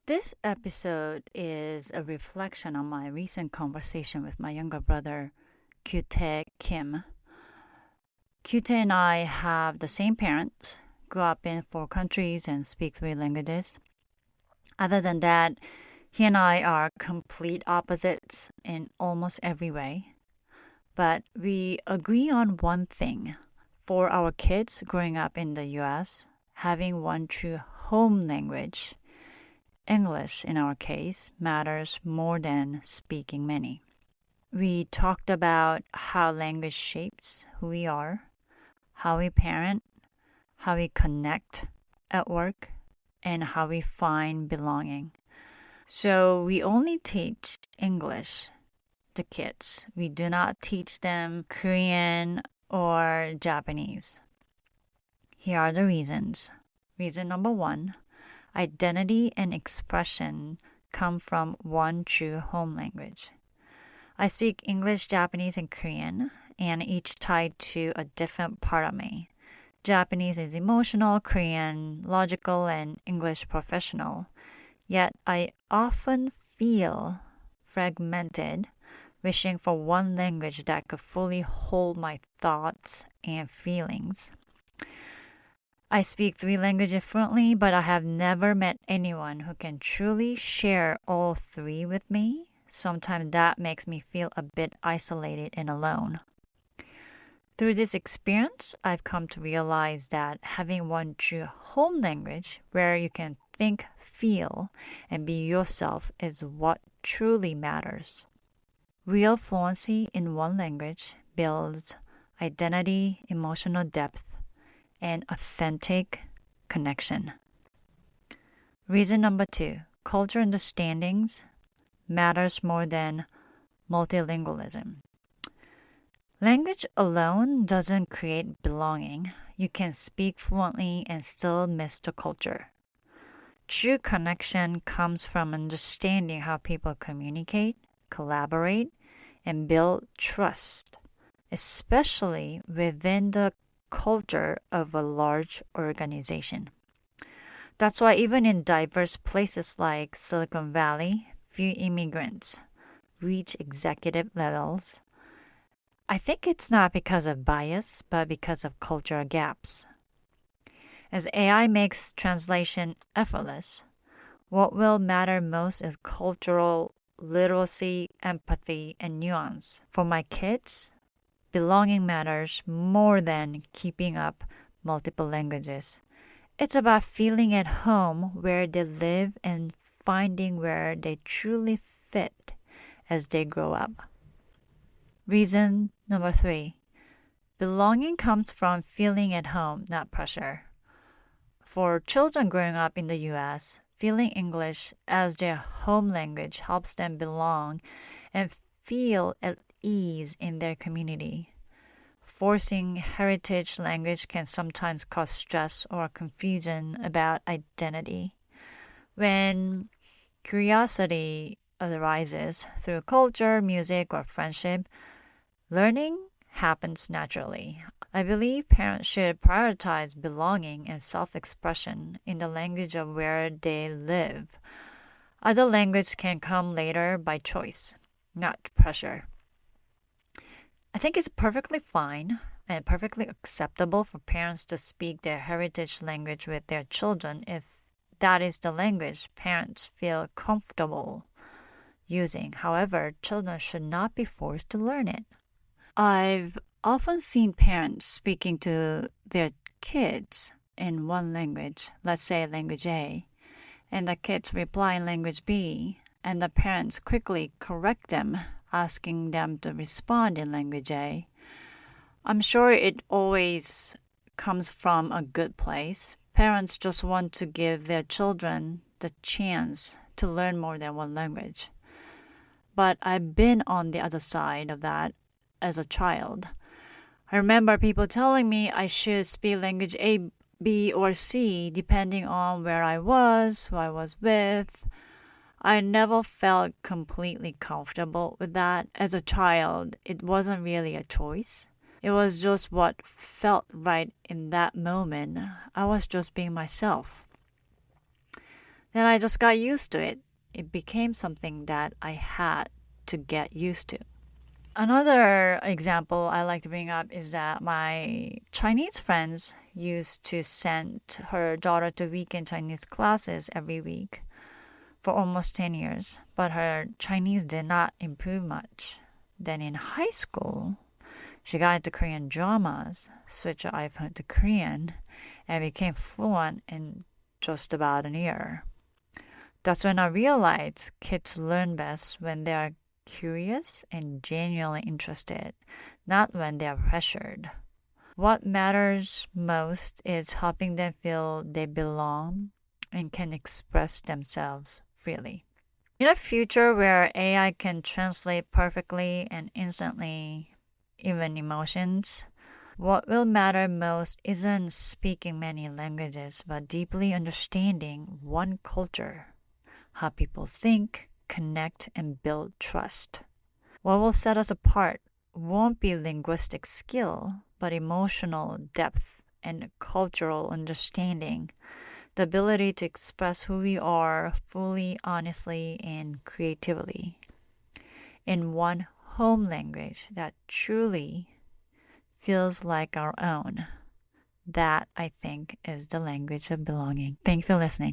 This episode is a reflection on my recent conversation with my younger brother, Kyutae Kim. Kyutae and I have the same parents, grew up in four countries, and speak three languages. Other than that, he and I are complete opposites in almost every way. But we agree on one thing. For our kids growing up in the US, having one true home language, English in our case, matters more than speaking many. We talked about how language shapes who we are, how we parent, how we connect at work, and how we find belonging. So we only teach English to kids. We do not teach them Korean or Japanese. Here are the reasons. Reason number one, identity and expression come from one true home language. I speak English, Japanese, and Korean, and each tied to a different part of me. Japanese is emotional, Korean logical, and English professional. Yet I often feel fragmented, wishing for one language that could fully hold my thoughts and feelings. I speak three languages fluently, but I have never met anyone who can truly share all three with me. Sometimes that makes me feel a bit isolated and alone. Through this experience, I've come to realize that having one true home language where you can think, feel, and be yourself is what truly matters. Real fluency in one language builds identity, emotional depth, and authentic connection. Reason number two, culture understandings matters more than multilingualism. Language alone doesn't create belonging. You can speak fluently and still miss the culture. True connection comes from understanding how people communicate, collaborate, and build trust, especially within the culture of a large organization. That's why even in diverse places like Silicon Valley, few immigrants reach executive levels. I think it's not because of bias, but because of cultural gaps. As AI makes translation effortless, what will matter most is cultural literacy, empathy, and nuance. For my kids, belonging matters more than keeping up multiple languages. It's about feeling at home where they live and finding where they truly fit as they grow up. Reason number three, belonging comes from feeling at home, not pressure. For children growing up in the US, feeling English as their home language helps them belong and feel at ease in their community. Forcing heritage language can sometimes cause stress or confusion about identity. When curiosity arises through culture, music, or friendship, learning happens naturally. I believe parents should prioritize belonging and self expression in the language of where they live. Other language can come later by choice, not pressure. I think it's perfectly fine and perfectly acceptable for parents to speak their heritage language with their children if that is the language parents feel comfortable using. However, children should not be forced to learn it. I've often seen parents speaking to their kids in one language, let's say language A, and the kids reply in language B, and the parents quickly correct them, asking them to respond in language A. I'm sure it always comes from a good place. Parents just want to give their children the chance to learn more than one language. But I've been on the other side of that as a child. I remember people telling me I should speak language A, B, or C depending on where I was, who I was with. I never felt completely comfortable with that. As a child, it wasn't really a choice. It was just what felt right in that moment. I was just being myself. Then I just got used to it. It became something that I had to get used to. Another example I like to bring up is that my Chinese friends used to send her daughter to weekend Chinese classes every week for almost 10 years, but her Chinese did not improve much. Then in high school, she got into Korean dramas, switched her iPhone to Korean, and became fluent in just about a year. That's when I realized kids learn best when they are curious and genuinely interested, not when they are pressured. What matters most is helping them feel they belong and can express themselves freely. In a future where AI can translate perfectly and instantly even emotions, what will matter most isn't speaking many languages, but deeply understanding one culture, how people think, connect, and build trust. What will set us apart won't be linguistic skill, but emotional depth and cultural understanding, the ability to express who we are fully, honestly, and creatively in one home language that truly feels like our own. That, I think, is the language of belonging. Thank you for listening.